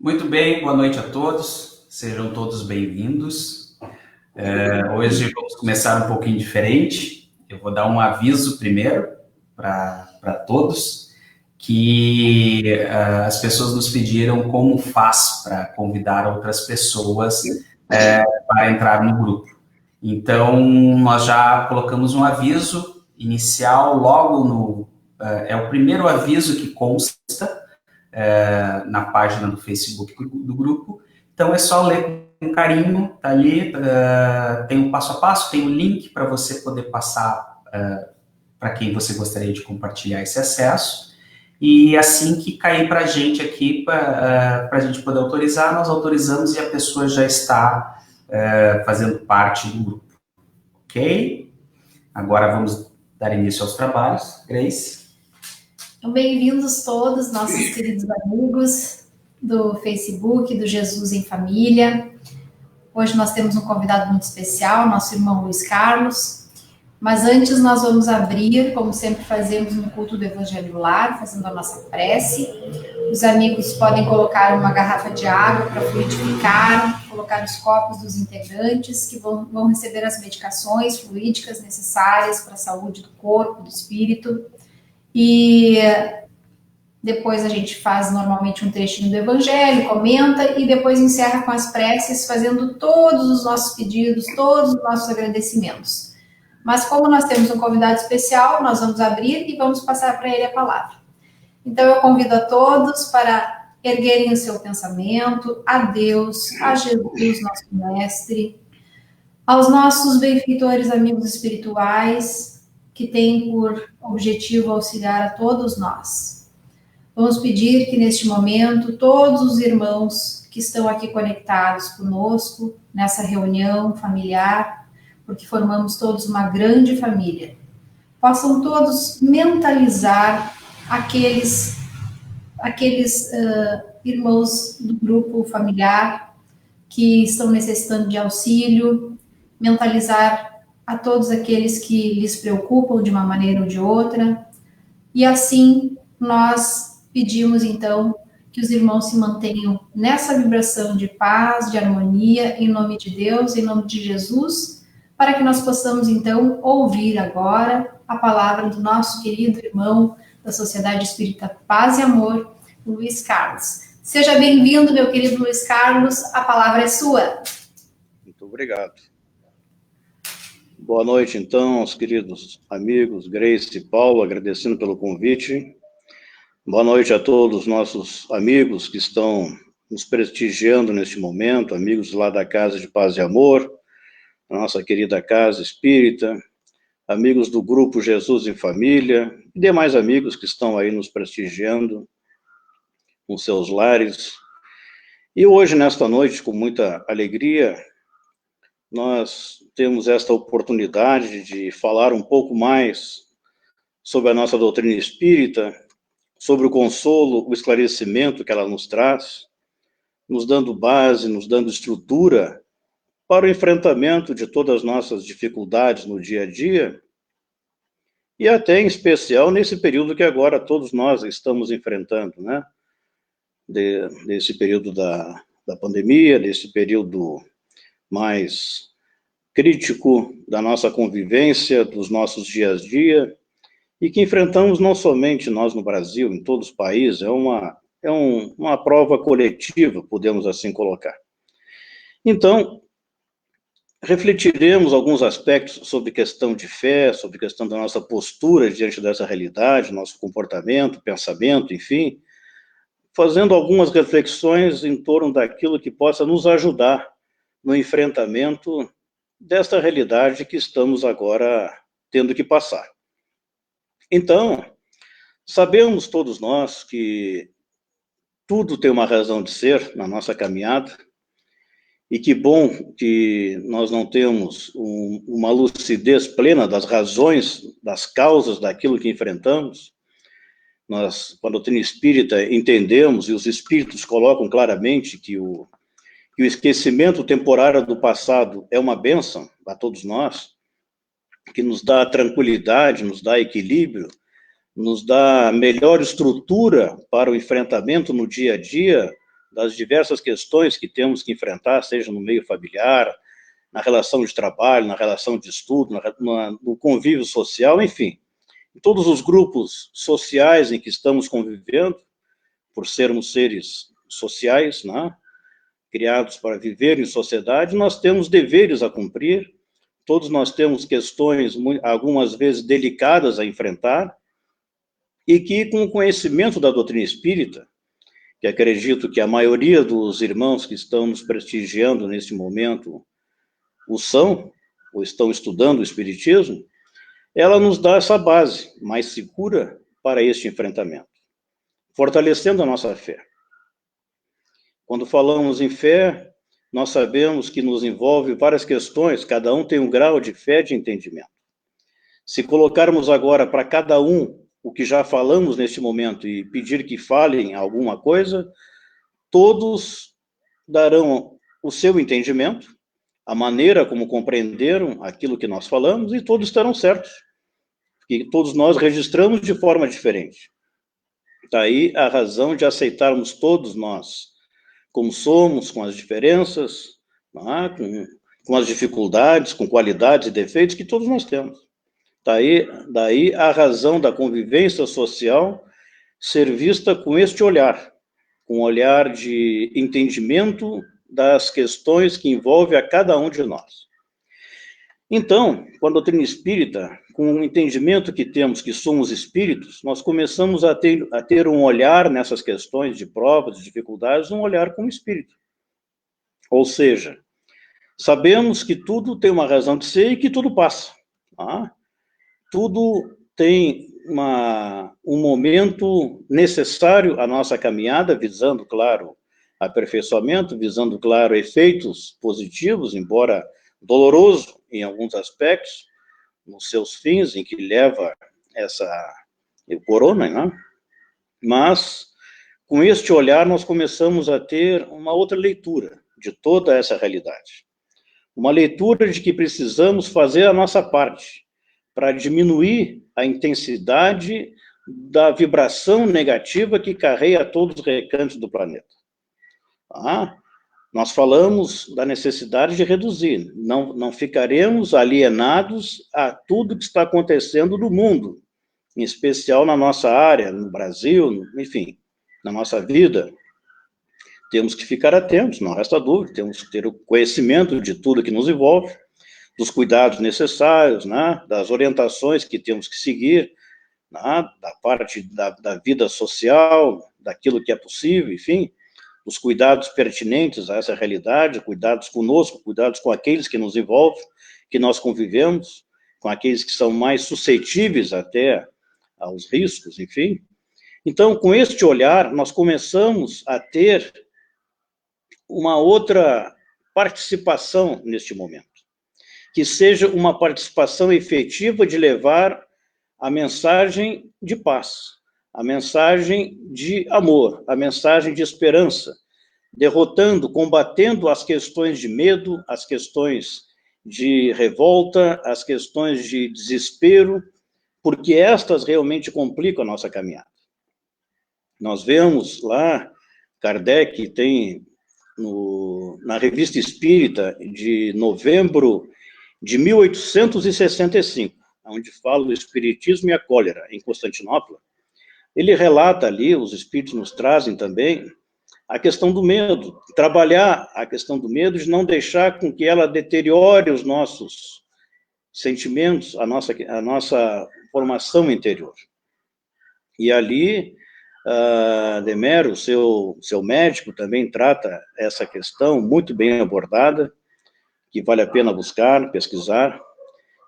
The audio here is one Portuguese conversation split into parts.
Muito bem, boa noite a todos, sejam todos bem-vindos. Hoje vamos começar um pouquinho diferente. Eu vou dar um aviso primeiro para todos, que as pessoas nos pediram como faz para convidar outras pessoas para entrar no grupo. Então, nós já colocamos um aviso inicial logo no... é o primeiro aviso que consta na página do Facebook do grupo. Então é só ler com carinho, tá ali, tem o passo a passo, tem o link para você poder passar para quem você gostaria de compartilhar esse acesso. E assim que cair para a gente aqui, para a gente poder autorizar, nós autorizamos e a pessoa já está fazendo parte do grupo. Ok? Agora vamos dar início aos trabalhos. Grace? Então, bem-vindos todos, nossos queridos amigos do Facebook, do Jesus em Família. Hoje nós temos um convidado muito especial, nosso irmão Luiz Carlos. Mas antes nós vamos abrir, como sempre fazemos no culto do Evangelho Lar, fazendo a nossa prece. Os amigos podem colocar uma garrafa de água para fluidificar, colocar os copos dos integrantes que vão receber as medicações fluídicas necessárias para a saúde do corpo, do espírito. E depois a gente faz normalmente um trechinho do Evangelho, comenta e depois encerra com as preces, fazendo todos os nossos pedidos, todos os nossos agradecimentos. Mas como nós temos um convidado especial, nós vamos abrir e vamos passar para ele a palavra. Então eu convido a todos para erguerem o seu pensamento a Deus, a Jesus, nosso Mestre, aos nossos benfeitores amigos espirituais, que tem por objetivo auxiliar a todos nós. Vamos pedir que neste momento todos os irmãos que estão aqui conectados conosco, nessa reunião familiar, porque formamos todos uma grande família, possam todos mentalizar aqueles irmãos do grupo familiar que estão necessitando de auxílio, mentalizar a todos aqueles que lhes preocupam de uma maneira ou de outra, e assim nós pedimos então que os irmãos se mantenham nessa vibração de paz, de harmonia, em nome de Deus, em nome de Jesus, para que nós possamos então ouvir agora a palavra do nosso querido irmão da Sociedade Espírita Paz e Amor, Luiz Carlos. Seja bem-vindo, meu querido Luiz Carlos, a palavra é sua. Muito obrigado. Boa noite, então, aos queridos amigos, Grace e Paulo, agradecendo pelo convite. Boa noite a todos os nossos amigos que estão nos prestigiando neste momento, amigos lá da Casa de Paz e Amor, a nossa querida Casa Espírita, amigos do Grupo Jesus em Família, e demais amigos que estão aí nos prestigiando com seus lares. E hoje, nesta noite, com muita alegria, nós temos esta oportunidade de falar um pouco mais sobre a nossa doutrina espírita, sobre o consolo, o esclarecimento que ela nos traz, nos dando base, nos dando estrutura para o enfrentamento de todas as nossas dificuldades no dia a dia, e até em especial nesse período que agora todos nós estamos enfrentando, né? Desse período da pandemia, desse período mais crítico da nossa convivência, dos nossos dias a dia, e que enfrentamos não somente nós no Brasil, em todos os países, é uma prova coletiva, podemos assim colocar. Então, refletiremos alguns aspectos sobre questão de fé, sobre questão da nossa postura diante dessa realidade, nosso comportamento, pensamento, enfim, fazendo algumas reflexões em torno daquilo que possa nos ajudar no enfrentamento desta realidade que estamos agora tendo que passar. Então, sabemos todos nós que tudo tem uma razão de ser na nossa caminhada, e que bom que nós não temos uma lucidez plena das razões, das causas daquilo que enfrentamos. Nós, com a doutrina espírita, entendemos, e os espíritos colocam claramente que o esquecimento temporário do passado é uma bênção a todos nós, que nos dá tranquilidade, nos dá equilíbrio, nos dá melhor estrutura para o enfrentamento no dia a dia das diversas questões que temos que enfrentar, seja no meio familiar, na relação de trabalho, na relação de estudo, no convívio social, enfim, em todos os grupos sociais em que estamos convivendo, por sermos seres sociais, né, criados para viver em sociedade, nós temos deveres a cumprir, todos nós temos questões, algumas vezes delicadas a enfrentar, e que, com o conhecimento da doutrina espírita, que acredito que a maioria dos irmãos que estão nos prestigiando neste momento o são, ou estão estudando o espiritismo, ela nos dá essa base mais segura para este enfrentamento, fortalecendo a nossa fé. Quando falamos em fé, nós sabemos que nos envolve várias questões, cada um tem um grau de fé, de entendimento. Se colocarmos agora para cada um o que já falamos neste momento e pedir que falem alguma coisa, todos darão o seu entendimento, a maneira como compreenderam aquilo que nós falamos, e todos estarão certos, porque todos nós registramos de forma diferente. Daí a razão de aceitarmos todos nós como somos, com as diferenças, com as dificuldades, com qualidades e defeitos que todos nós temos. Daí a razão da convivência social ser vista com este olhar, com um olhar de entendimento das questões que envolvem a cada um de nós. Então, com a doutrina espírita, com o entendimento que temos que somos espíritos, nós começamos a ter um olhar nessas questões de provas, de dificuldades, um olhar como espírito. Ou seja, sabemos que tudo tem uma razão de ser e que tudo passa. Tudo tem um momento necessário à nossa caminhada, visando, claro, aperfeiçoamento, visando, claro, efeitos positivos, embora doloroso em alguns aspectos, nos seus fins, em que leva o corona, né? Mas, com este olhar, nós começamos a ter uma outra leitura de toda essa realidade. Uma leitura de que precisamos fazer a nossa parte para diminuir a intensidade da vibração negativa que carrega todos os recantos do planeta. Nós falamos da necessidade de reduzir, não ficaremos alienados a tudo que está acontecendo no mundo, em especial na nossa área, no Brasil, enfim, na nossa vida. Temos que ficar atentos, não resta dúvida, temos que ter o conhecimento de tudo que nos envolve, dos cuidados necessários, né, das orientações que temos que seguir, né, da parte da vida social, daquilo que é possível, enfim, os cuidados pertinentes a essa realidade, cuidados conosco, cuidados com aqueles que nos envolvem, que nós convivemos, com aqueles que são mais suscetíveis até aos riscos, enfim. Então, com este olhar, nós começamos a ter uma outra participação neste momento, que seja uma participação efetiva de levar a mensagem de paz, a mensagem de amor, a mensagem de esperança, derrotando, combatendo as questões de medo, as questões de revolta, as questões de desespero, porque estas realmente complicam a nossa caminhada. Nós vemos lá, Kardec tem, na Revista Espírita, de novembro de 1865, onde fala do Espiritismo e a Cólera, em Constantinopla, ele relata ali, os Espíritos nos trazem também, a questão do medo, trabalhar a questão do medo, de não deixar com que ela deteriore os nossos sentimentos, a nossa formação interior. E ali, Demero, seu médico, também trata essa questão muito bem abordada, que vale a pena buscar, pesquisar.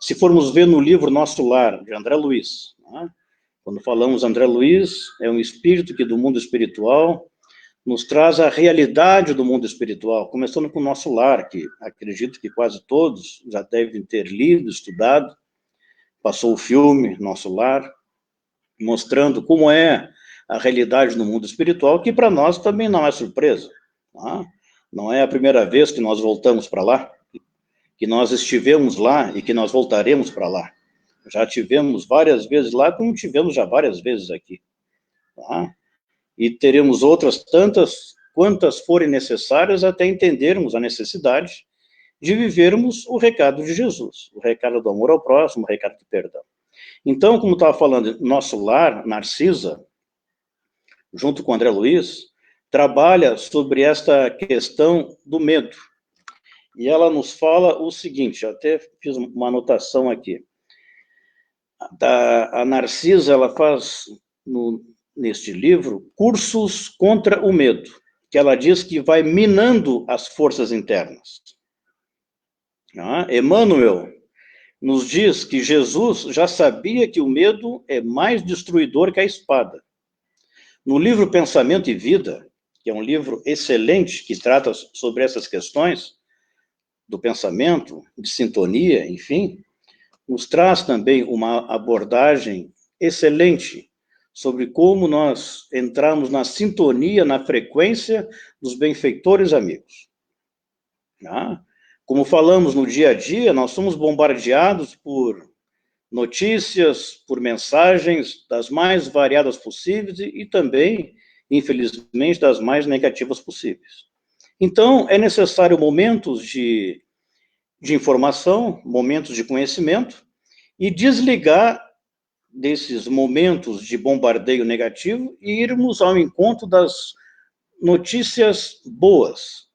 Se formos ver no livro Nosso Lar, de André Luiz, né? Quando falamos André Luiz, é um espírito que do mundo espiritual nos traz a realidade do mundo espiritual, começando com o Nosso Lar, que acredito que quase todos já devem ter lido, estudado. Passou o filme Nosso Lar, mostrando como é a realidade no mundo espiritual, que para nós também não é surpresa. Tá? Não é a primeira vez que nós voltamos para lá, que nós estivemos lá e que nós voltaremos para lá. Já tivemos várias vezes lá, como tivemos já várias vezes aqui. Tá? E teremos outras tantas quantas forem necessárias até entendermos a necessidade de vivermos o recado de Jesus, o recado do amor ao próximo, o recado do perdão. Então, como estava falando, nosso lar, Narcisa, junto com o André Luiz, trabalha sobre esta questão do medo. E ela nos fala o seguinte, eu até fiz uma anotação aqui. A Narcisa, ela faz, neste livro, cursos contra o medo, que ela diz que vai minando as forças internas. Emmanuel nos diz que Jesus já sabia que o medo é mais destruidor que a espada. No livro Pensamento e Vida, que é um livro excelente que trata sobre essas questões do pensamento, de sintonia, enfim, nos traz também uma abordagem excelente sobre como nós entramos na sintonia, na frequência dos benfeitores amigos. Como falamos no dia a dia, nós somos bombardeados por notícias, por mensagens das mais variadas possíveis e também, infelizmente, das mais negativas possíveis. Então, é necessário momentos de informação, momentos de conhecimento, e desligar desses momentos de bombardeio negativo e irmos ao encontro das notícias boas,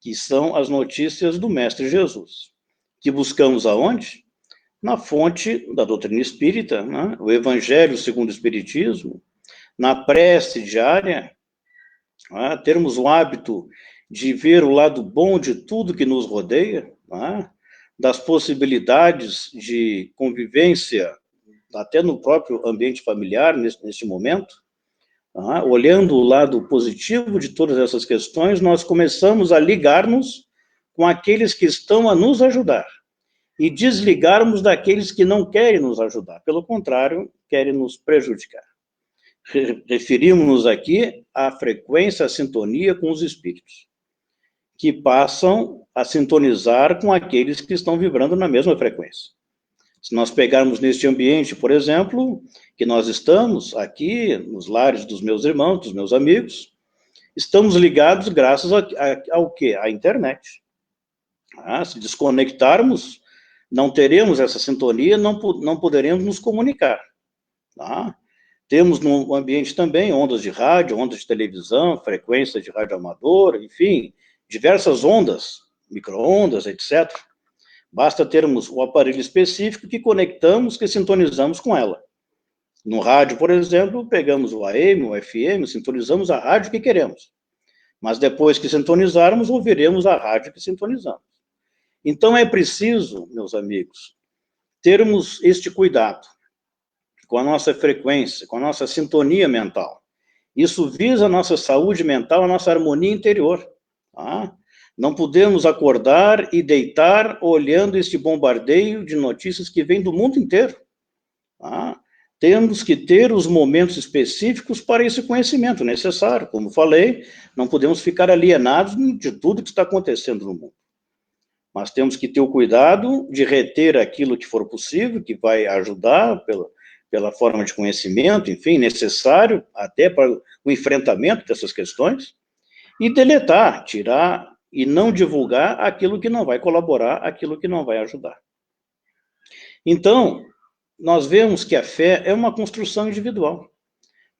que são as notícias do Mestre Jesus, que buscamos aonde? Na fonte da doutrina espírita, né? O Evangelho segundo o Espiritismo, na prece diária, né? Termos o hábito de ver o lado bom de tudo que nos rodeia, né? Das possibilidades de convivência, até no próprio ambiente familiar, neste momento, né? Olhando o lado positivo de todas essas questões, nós começamos a ligar-nos com aqueles que estão a nos ajudar e desligarmos daqueles que não querem nos ajudar, pelo contrário, querem nos prejudicar. Referimos-nos aqui à frequência, à sintonia com os espíritos, que passam a sintonizar com aqueles que estão vibrando na mesma frequência. Se nós pegarmos neste ambiente, por exemplo, que nós estamos aqui, nos lares dos meus irmãos, dos meus amigos, estamos ligados graças ao quê? À internet. Se desconectarmos, não teremos essa sintonia, não poderemos nos comunicar. Temos no ambiente também ondas de rádio, ondas de televisão, frequência de rádio amador, enfim, diversas ondas, micro-ondas, etc. Basta termos o aparelho específico que conectamos, que sintonizamos com ela. No rádio, por exemplo, pegamos o AM, o FM, sintonizamos a rádio que queremos. Mas depois que sintonizarmos, ouviremos a rádio que sintonizamos. Então é preciso, meus amigos, termos este cuidado com a nossa frequência, com a nossa sintonia mental. Isso visa a nossa saúde mental, a nossa harmonia interior. Não podemos acordar e deitar olhando este bombardeio de notícias que vem do mundo inteiro. Temos que ter os momentos específicos para esse conhecimento necessário. Como falei, não podemos ficar alienados de tudo que está acontecendo no mundo. Mas temos que ter o cuidado de reter aquilo que for possível, que vai ajudar pela forma de conhecimento, enfim, necessário até para o enfrentamento dessas questões, e deletar, tirar e não divulgar aquilo que não vai colaborar, aquilo que não vai ajudar. Então, nós vemos que a fé é uma construção individual.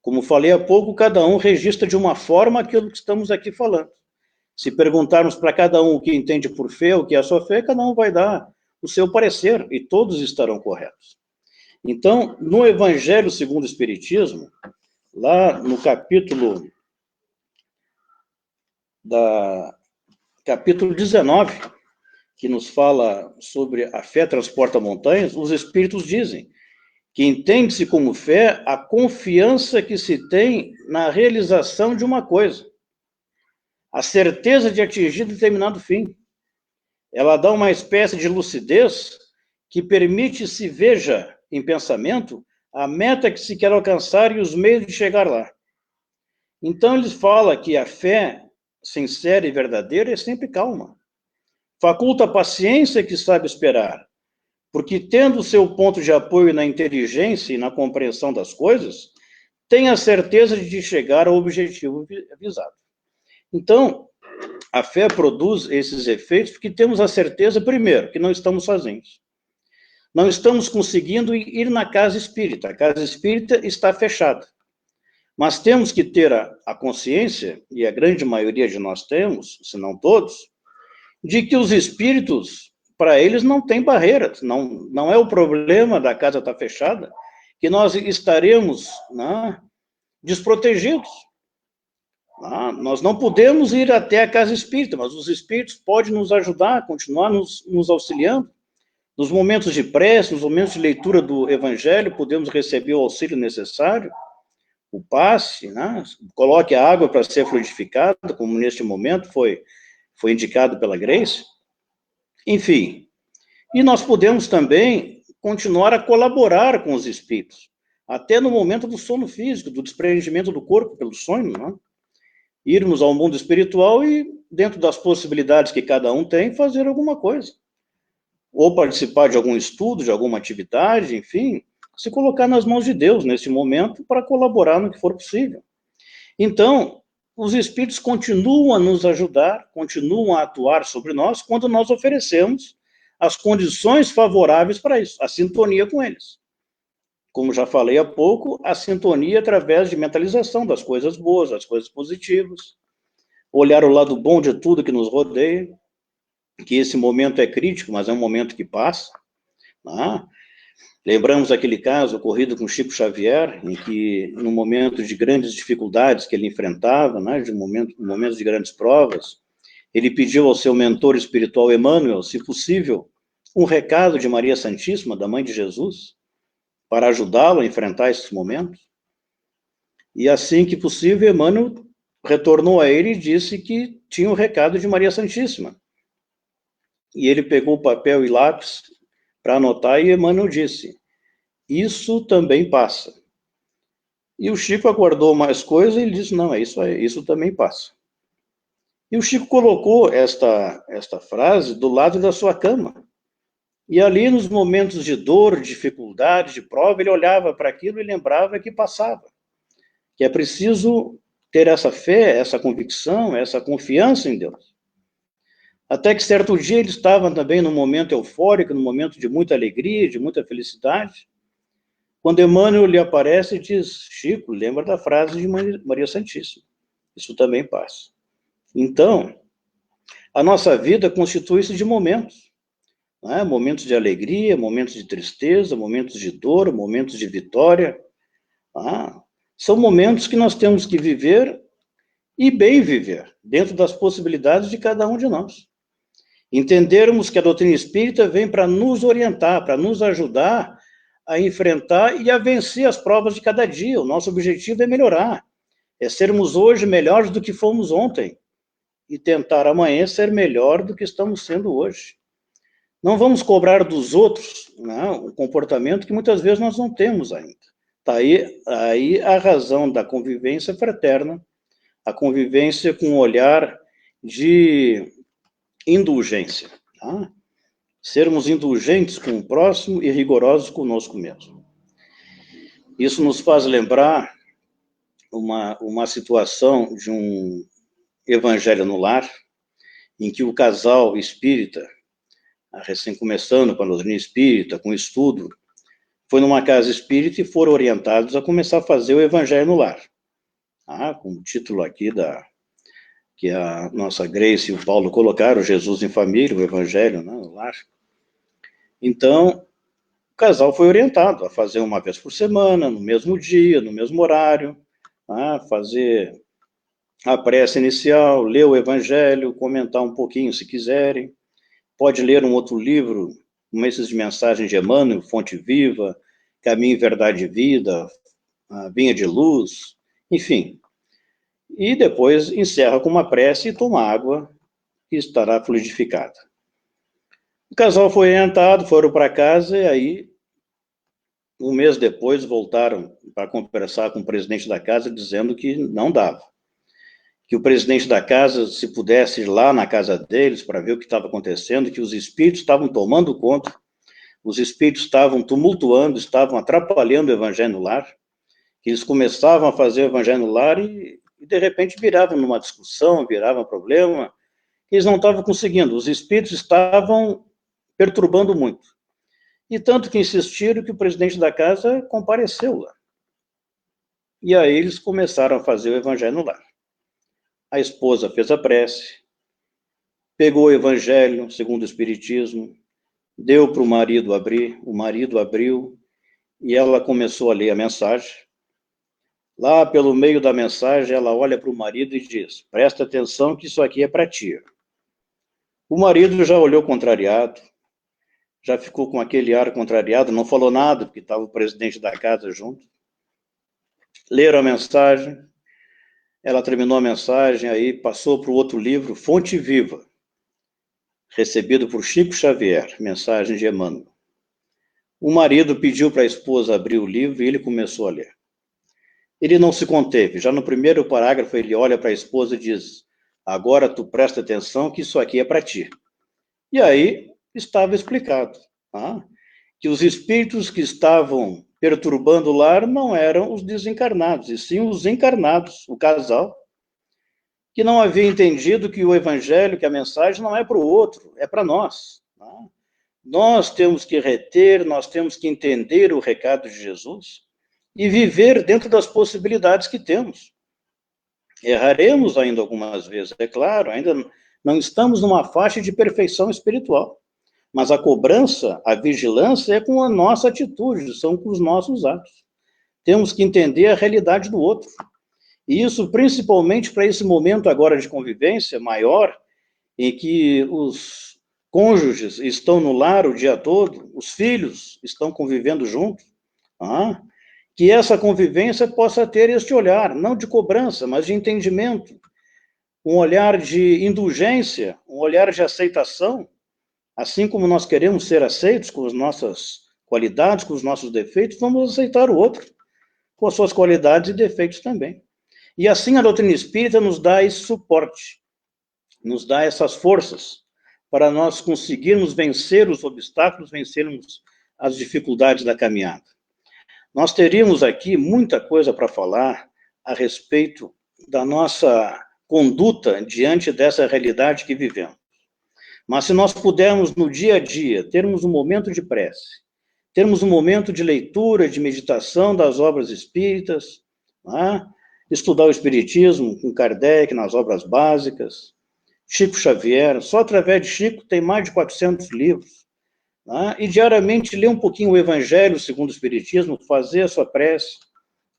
Como falei há pouco, cada um registra de uma forma aquilo que estamos aqui falando. Se perguntarmos para cada um o que entende por fé, o que é a sua fé, cada um vai dar o seu parecer, e todos estarão corretos. Então, no Evangelho segundo o Espiritismo, lá no capítulo 19, que nos fala sobre a fé transporta montanhas, os Espíritos dizem que entende-se como fé a confiança que se tem na realização de uma coisa, a certeza de atingir determinado fim. Ela dá uma espécie de lucidez que permite se veja em pensamento a meta que se quer alcançar e os meios de chegar lá. Então, eles falam que a fé sincera e verdadeira é sempre calma. Faculta a paciência que sabe esperar, porque tendo seu ponto de apoio na inteligência e na compreensão das coisas, tem a certeza de chegar ao objetivo visado. Então, a fé produz esses efeitos porque temos a certeza, primeiro, que não estamos sozinhos. Não estamos conseguindo ir na casa espírita. A casa espírita está fechada. Mas temos que ter a consciência, e a grande maioria de nós temos, se não todos, de que os espíritos, para eles, não tem barreiras. Não é o problema da casa estar fechada, que nós estaremos, né, desprotegidos. Nós não podemos ir até a casa espírita, mas os espíritos podem nos ajudar, continuar nos auxiliando. Nos momentos de prece, nos momentos de leitura do Evangelho, podemos receber o auxílio necessário, o passe, né? Coloque a água para ser fluidificada, como neste momento foi indicado pela Grace. Enfim, e nós podemos também continuar a colaborar com os espíritos, até no momento do sono físico, do desprendimento do corpo pelo sonho, né? Irmos ao mundo espiritual e, dentro das possibilidades que cada um tem, fazer alguma coisa. Ou participar de algum estudo, de alguma atividade, enfim, se colocar nas mãos de Deus nesse momento para colaborar no que for possível. Então, os espíritos continuam a nos ajudar, continuam a atuar sobre nós quando nós oferecemos as condições favoráveis para isso, a sintonia com eles. Como já falei há pouco, a sintonia através de mentalização das coisas boas, das coisas positivas, olhar o lado bom de tudo que nos rodeia, que esse momento é crítico, mas é um momento que passa. Lembramos aquele caso ocorrido com Chico Xavier, em que, no momento de grandes dificuldades que ele enfrentava, de momentos de grandes provas, ele pediu ao seu mentor espiritual Emmanuel, se possível, um recado de Maria Santíssima, da Mãe de Jesus, para ajudá-lo a enfrentar esses momentos. E assim que possível, Emmanuel retornou a ele e disse que tinha um recado de Maria Santíssima. E ele pegou papel e lápis para anotar, e Emmanuel disse: isso também passa. E o Chico aguardou mais coisa e ele disse: não, é isso também passa. E o Chico colocou esta frase do lado da sua cama. E ali, nos momentos de dor, de dificuldade, de prova, ele olhava para aquilo e lembrava que passava. Que é preciso ter essa fé, essa convicção, essa confiança em Deus. Até que certo dia ele estava também num momento eufórico, num momento de muita alegria, de muita felicidade, quando Emmanuel lhe aparece e diz: Chico, lembra da frase de Maria Santíssima. Isso também passa. Então, a nossa vida constitui-se de momentos. Momentos de alegria, momentos de tristeza, momentos de dor, momentos de vitória. São momentos que nós temos que viver e bem viver, dentro das possibilidades de cada um de nós. Entendermos que a doutrina espírita vem para nos orientar, para nos ajudar a enfrentar e a vencer as provas de cada dia. O nosso objetivo é melhorar, é sermos hoje melhores do que fomos ontem e tentar amanhã ser melhor do que estamos sendo hoje. Não vamos cobrar dos outros um comportamento que muitas vezes nós não temos ainda. Está aí a razão da convivência fraterna, a convivência com um olhar de indulgência. Sermos indulgentes com o próximo e rigorosos conosco mesmo. Isso nos faz lembrar uma situação de um evangelho no lar, em que o casal espírita, recém começando com a doutrina espírita, com estudo, foi numa casa espírita e foram orientados a começar a fazer o evangelho no lar. Com o título aqui que a nossa Grace e o Paulo colocaram, Jesus em Família, o evangelho no lar. Então, o casal foi orientado a fazer uma vez por semana, no mesmo dia, no mesmo horário, fazer a prece inicial, ler o evangelho, comentar um pouquinho se quiserem. Pode ler um outro livro, como esses de mensagens de Emmanuel, Fonte Viva, Caminho, Verdade e Vida, Vinha de Luz, enfim. E depois encerra com uma prece e toma água, que estará fluidificada. O casal foi orientado, foram para casa, e aí, um mês depois, voltaram para conversar com o presidente da casa, dizendo que não dava. Que o presidente da casa, se pudesse ir lá na casa deles para ver o que estava acontecendo, que os espíritos estavam tomando conta, os espíritos estavam tumultuando, estavam atrapalhando o evangelho no lar, que eles começavam a fazer o evangelho no lar e E, de repente, viravam numa discussão, virava problema, eles não estavam conseguindo, os espíritos estavam perturbando muito. E tanto que insistiram que o presidente da casa compareceu lá. E aí eles começaram a fazer o evangelho no lar. A esposa fez a prece, pegou o evangelho segundo o espiritismo, deu para o marido abriu, e ela começou a ler a mensagem. Lá pelo meio da mensagem, ela olha para o marido e diz: presta atenção que isso aqui é para ti. O marido já olhou contrariado, já ficou com aquele ar contrariado, não falou nada, porque estava o presidente da casa junto. Leram a mensagem, ela terminou a mensagem, aí passou para o outro livro, Fonte Viva, recebido por Chico Xavier, mensagem de Emmanuel. O marido pediu para a esposa abrir o livro e ele começou a ler. Ele não se conteve, já no primeiro parágrafo ele olha para a esposa e diz: agora tu presta atenção que isso aqui é para ti. E aí estava explicado, que os espíritos que estavam perturbando o lar não eram os desencarnados, e sim os encarnados, o casal, que não havia entendido que o evangelho, que a mensagem não é para o outro, é para nós. Nós temos que reter, nós temos que entender o recado de Jesus e viver dentro das possibilidades que temos. Erraremos ainda algumas vezes, é claro, ainda não estamos numa faixa de perfeição espiritual, mas a cobrança, a vigilância é com a nossa atitude, são com os nossos atos. Temos que entender a realidade do outro. E isso principalmente para esse momento agora de convivência maior, em que os cônjuges estão no lar o dia todo, os filhos estão convivendo juntos, que essa convivência possa ter este olhar, não de cobrança, mas de entendimento, um olhar de indulgência, um olhar de aceitação, assim como nós queremos ser aceitos com as nossas qualidades, com os nossos defeitos, vamos aceitar o outro com as suas qualidades e defeitos também. E assim a doutrina espírita nos dá esse suporte, nos dá essas forças para nós conseguirmos vencer os obstáculos, vencermos as dificuldades da caminhada. Nós teríamos aqui muita coisa para falar a respeito da nossa conduta diante dessa realidade que vivemos. Mas se nós pudermos, no dia a dia, termos um momento de prece, termos um momento de leitura, de meditação das obras espíritas, estudar o espiritismo com Kardec nas obras básicas, Chico Xavier, só através de Chico tem mais de 400 livros, e diariamente ler um pouquinho o Evangelho segundo o Espiritismo, fazer a sua prece,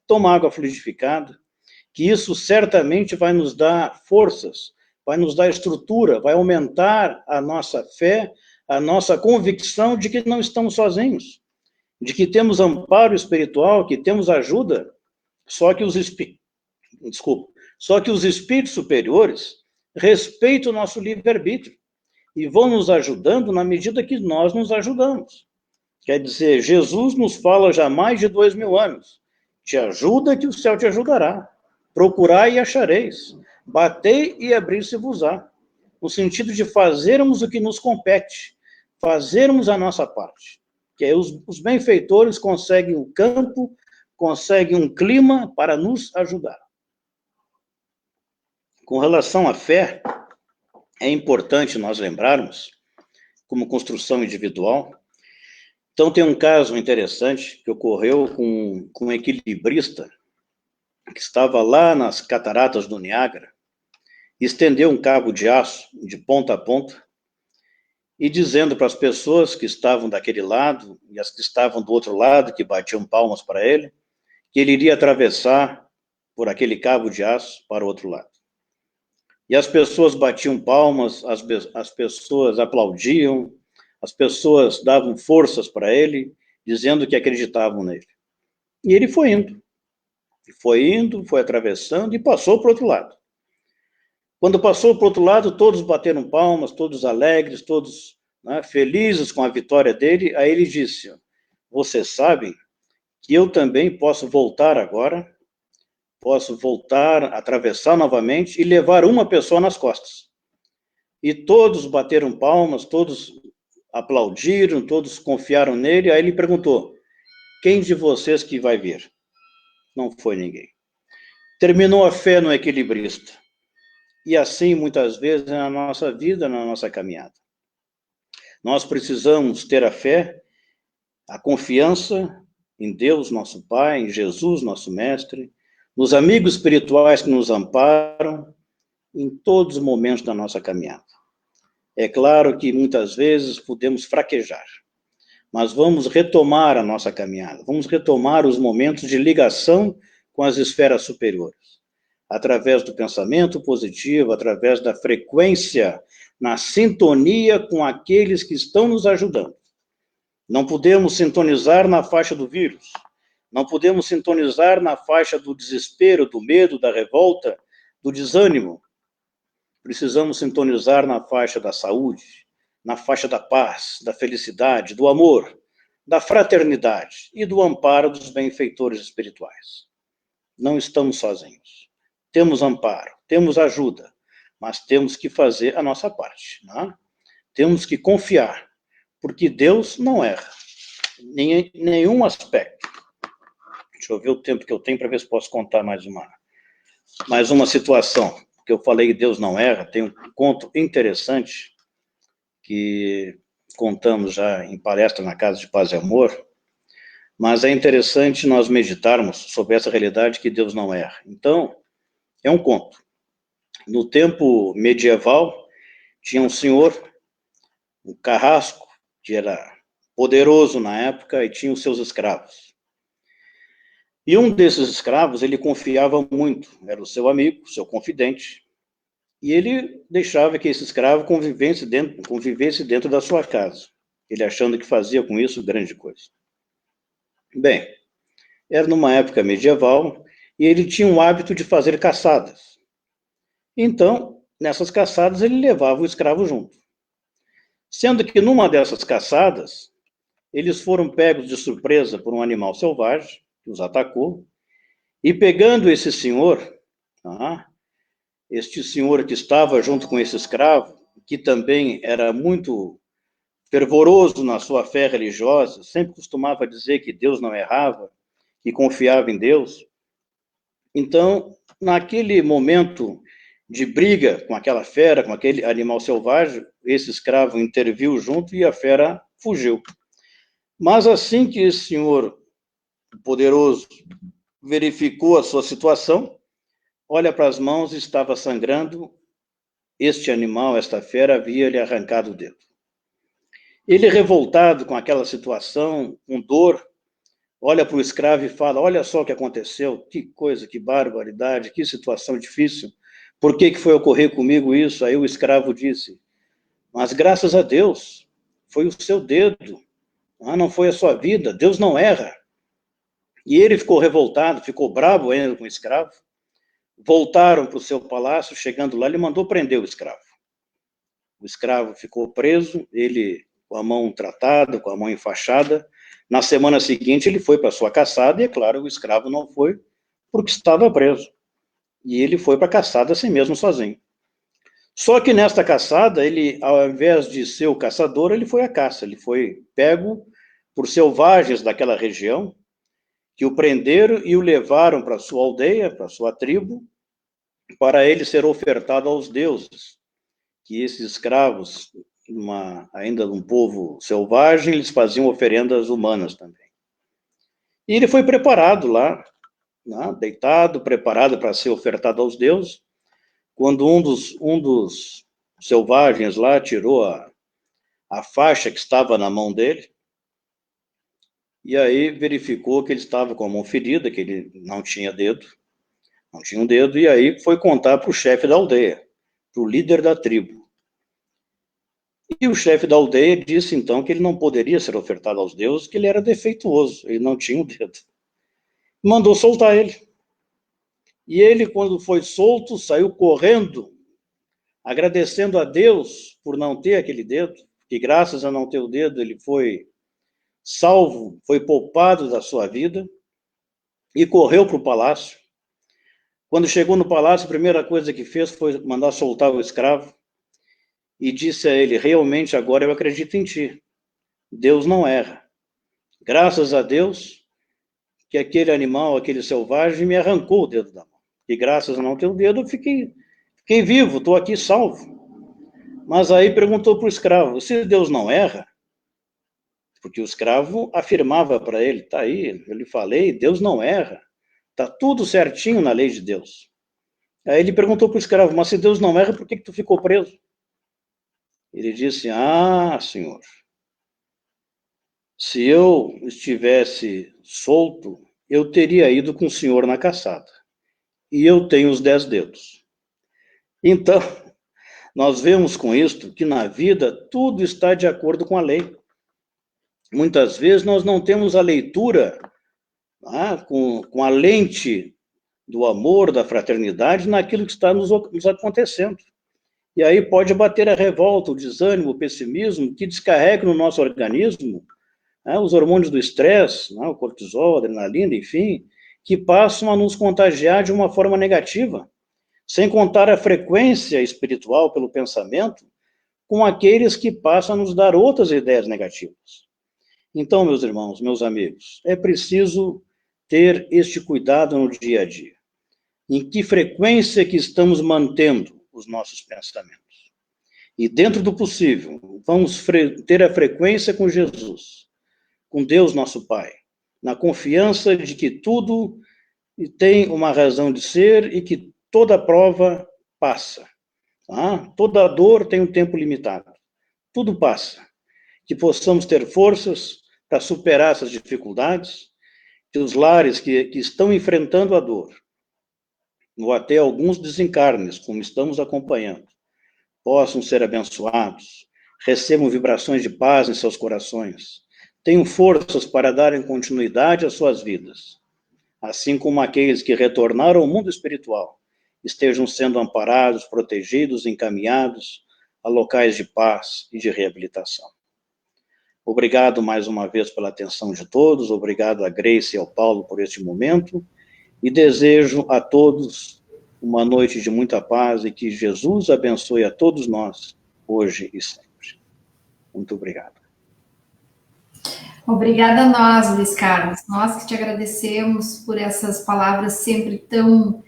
tomar água fluidificada, que isso certamente vai nos dar forças, vai nos dar estrutura, vai aumentar a nossa fé, a nossa convicção de que não estamos sozinhos, de que temos amparo espiritual, que temos ajuda, só que os espíritos superiores respeitam o nosso livre-arbítrio e vão nos ajudando na medida que nós nos ajudamos. Quer dizer, Jesus nos fala já há mais de 2000 anos, te ajuda que o céu te ajudará, procurai e achareis, batei e abrir-se-vos-á, no sentido de fazermos o que nos compete, fazermos a nossa parte, que aí os benfeitores conseguem o campo, conseguem um clima para nos ajudar. Com relação à fé, é importante nós lembrarmos, como construção individual. Então, tem um caso interessante que ocorreu com um equilibrista que estava lá nas cataratas do Niágara, estendeu um cabo de aço de ponta a ponta e dizendo para as pessoas que estavam daquele lado e as que estavam do outro lado, que batiam palmas para ele, que ele iria atravessar por aquele cabo de aço para o outro lado. E as pessoas batiam palmas, as pessoas aplaudiam, as pessoas davam forças para ele, dizendo que acreditavam nele. E ele foi indo, foi atravessando e passou para o outro lado. Quando passou para o outro lado, todos bateram palmas, todos alegres, todos felizes com a vitória dele. Aí ele disse: vocês sabem que eu também posso voltar agora, posso voltar, atravessar novamente e levar uma pessoa nas costas. E todos bateram palmas, todos aplaudiram, todos confiaram nele. Aí ele perguntou: quem de vocês que vai vir? Não foi ninguém. terminou a fé no equilibrista. E assim, muitas vezes, na nossa vida, na nossa caminhada. Nós precisamos ter a fé, a confiança em Deus, nosso Pai, em Jesus, nosso Mestre, nos amigos espirituais que nos amparam em todos os momentos da nossa caminhada. É claro que muitas vezes podemos fraquejar, mas vamos retomar a nossa caminhada, vamos retomar os momentos de ligação com as esferas superiores, através do pensamento positivo, através da frequência, na sintonia com aqueles que estão nos ajudando. Não podemos sintonizar na faixa do vírus, não podemos sintonizar na faixa do desespero, do medo, da revolta, do desânimo. Precisamos sintonizar na faixa da saúde, na faixa da paz, da felicidade, do amor, da fraternidade e do amparo dos benfeitores espirituais. Não estamos sozinhos. Temos amparo, temos ajuda, mas temos que fazer a nossa parte, né? Temos que confiar, porque Deus não erra em nenhum aspecto. Deixa eu ver o tempo que eu tenho para ver se posso contar mais uma situação. Que eu falei que Deus não erra, tem um conto interessante que contamos já em palestra na Casa de Paz e Amor, mas é interessante nós meditarmos sobre essa realidade que Deus não erra. Então, é um conto. No tempo medieval, tinha um senhor, um carrasco, que era poderoso na época e tinha os seus escravos. E um desses escravos, ele confiava muito, era o seu amigo, seu confidente, e ele deixava que esse escravo convivesse dentro da sua casa, ele achando que fazia com isso grande coisa. Bem, era numa época medieval, e ele tinha o hábito de fazer caçadas. Então, nessas caçadas, ele levava o escravo junto. Sendo que numa dessas caçadas, eles foram pegos de surpresa por um animal selvagem, que os atacou, e pegando esse senhor, este senhor que estava junto com esse escravo, que também era muito fervoroso na sua fé religiosa, sempre costumava dizer que Deus não errava, que confiava em Deus. Então, naquele momento de briga com aquela fera, com aquele animal selvagem, esse escravo interviu junto e a fera fugiu. Mas assim que esse senhor poderoso verificou a sua situação, olha para as mãos, estava sangrando, este animal, esta fera, havia lhe arrancado o dedo. Ele, revoltado com aquela situação, com dor, olha para o escravo e fala, olha só o que aconteceu, que coisa, que barbaridade, que situação difícil, por que foi ocorrer comigo isso? Aí o escravo disse, mas graças a Deus, foi o seu dedo, não foi a sua vida, Deus não erra. E ele ficou revoltado, ficou bravo ainda com o escravo. Voltaram para o seu palácio, chegando lá, ele mandou prender o escravo. O escravo ficou preso, ele com a mão tratada, com a mão enfaixada. Na semana seguinte, ele foi para a sua caçada, e é claro, o escravo não foi, porque estava preso. E ele foi para a caçada assim mesmo, sozinho. Só que nesta caçada, ele, ao invés de ser o caçador, ele foi à caça. Ele foi pego por selvagens daquela região, que o prenderam e o levaram para sua aldeia, para sua tribo, para ele ser ofertado aos deuses, que esses escravos, ainda de um povo selvagem, eles faziam oferendas humanas também. E ele foi preparado lá, deitado, preparado para ser ofertado aos deuses, quando um dos selvagens lá tirou a faixa que estava na mão dele, e aí verificou que ele estava com a mão ferida, que ele não tinha um dedo, e aí foi contar para o chefe da aldeia, para o líder da tribo. E o chefe da aldeia disse então que ele não poderia ser ofertado aos deuses, que ele era defeituoso, ele não tinha um dedo. Mandou soltar ele. E ele, quando foi solto, saiu correndo, agradecendo a Deus por não ter aquele dedo, que graças a não ter o dedo ele foi salvo, foi poupado da sua vida, e correu para o palácio. Quando chegou no palácio, a primeira coisa que fez foi mandar soltar o escravo, e disse a ele, realmente agora eu acredito em ti, Deus não erra. Graças a Deus que aquele animal, aquele selvagem, me arrancou o dedo da mão. E graças a não ter o dedo, eu fiquei vivo, estou aqui salvo. Mas aí perguntou para o escravo, se Deus não erra, porque o escravo afirmava para ele, tá aí, eu lhe falei, Deus não erra, tá tudo certinho na lei de Deus. Aí ele perguntou para o escravo, mas se Deus não erra, por que tu ficou preso? Ele disse, senhor, se eu estivesse solto, eu teria ido com o senhor na caçada. E eu tenho os 10 dedos. Então, nós vemos com isto que na vida tudo está de acordo com a lei. Muitas vezes nós não temos a leitura com a lente do amor, da fraternidade, naquilo que está nos acontecendo. E aí pode bater a revolta, o desânimo, o pessimismo, que descarrega no nosso organismo os hormônios do estresse, o cortisol, a adrenalina, enfim, que passam a nos contagiar de uma forma negativa, sem contar a frequência espiritual pelo pensamento, com aqueles que passam a nos dar outras ideias negativas. Então, meus irmãos, meus amigos, é preciso ter este cuidado no dia a dia. Em que frequência que estamos mantendo os nossos pensamentos? E dentro do possível, vamos ter a frequência com Jesus, com Deus nosso Pai, na confiança de que tudo tem uma razão de ser e que toda prova passa. Toda dor tem um tempo limitado. Tudo passa. Que possamos ter forças para superar essas dificuldades, que os lares que estão enfrentando a dor, ou até alguns desencarnes, como estamos acompanhando, possam ser abençoados, recebam vibrações de paz em seus corações, tenham forças para darem continuidade às suas vidas, assim como aqueles que retornaram ao mundo espiritual estejam sendo amparados, protegidos, encaminhados a locais de paz e de reabilitação. Obrigado mais uma vez pela atenção de todos, obrigado a Grace e ao Paulo por este momento, e desejo a todos uma noite de muita paz e que Jesus abençoe a todos nós, hoje e sempre. Muito obrigado. Obrigada a nós, Luiz Carlos. Nós que te agradecemos por essas palavras sempre tão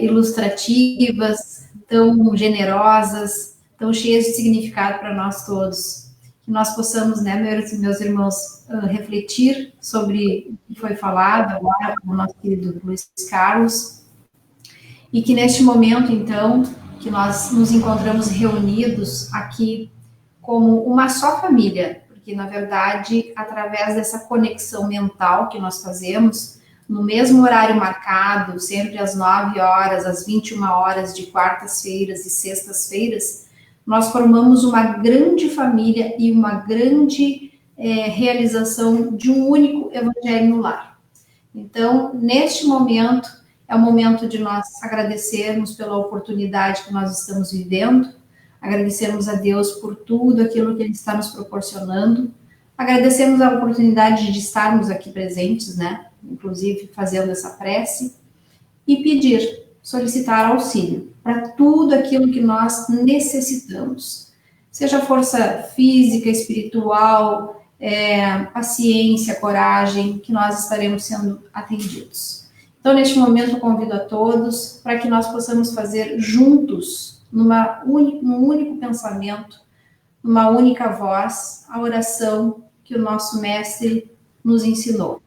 ilustrativas, tão generosas, tão cheias de significado para nós todos. Que nós possamos, meus irmãos, refletir sobre o que foi falado agora com o nosso querido Luiz Carlos, e que neste momento, então, que nós nos encontramos reunidos aqui como uma só família, porque, na verdade, através dessa conexão mental que nós fazemos, no mesmo horário marcado, sempre às 9 horas, às 21 horas de quartas-feiras e sextas-feiras, nós formamos uma grande família e uma grande realização de um único evangelho no lar. Então, neste momento, é o momento de nós agradecermos pela oportunidade que nós estamos vivendo, agradecermos a Deus por tudo aquilo que Ele está nos proporcionando, agradecemos a oportunidade de estarmos aqui presentes, inclusive fazendo essa prece, e pedir, solicitar auxílio para tudo aquilo que nós necessitamos, seja força física, espiritual, paciência, coragem, que nós estaremos sendo atendidos. Então, neste momento, eu convido a todos para que nós possamos fazer juntos, num único pensamento, numa única voz, a oração que o nosso Mestre nos ensinou.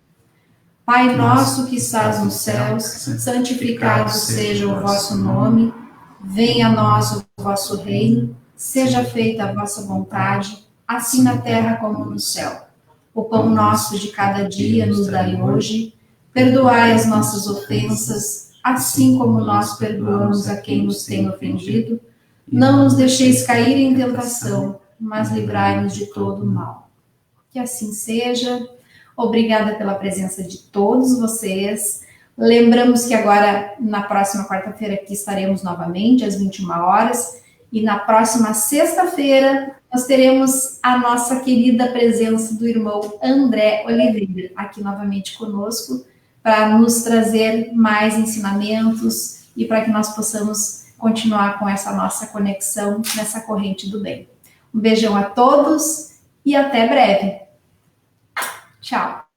Pai nosso que estás nos céus, santificado seja o vosso nome, venha a nós o vosso reino, seja feita a vossa vontade, assim na terra como no céu. O pão nosso de cada dia nos dai hoje, perdoai as nossas ofensas, assim como nós perdoamos a quem nos tem ofendido. Não nos deixeis cair em tentação, mas livrai-nos de todo o mal. Que assim seja. Obrigada pela presença de todos vocês. Lembramos que agora, na próxima quarta-feira, aqui estaremos novamente, às 21 horas. E na próxima sexta-feira, nós teremos a nossa querida presença do irmão André Oliveira, aqui novamente conosco, para nos trazer mais ensinamentos e para que nós possamos continuar com essa nossa conexão nessa corrente do bem. Um beijão a todos e até breve. Tchau.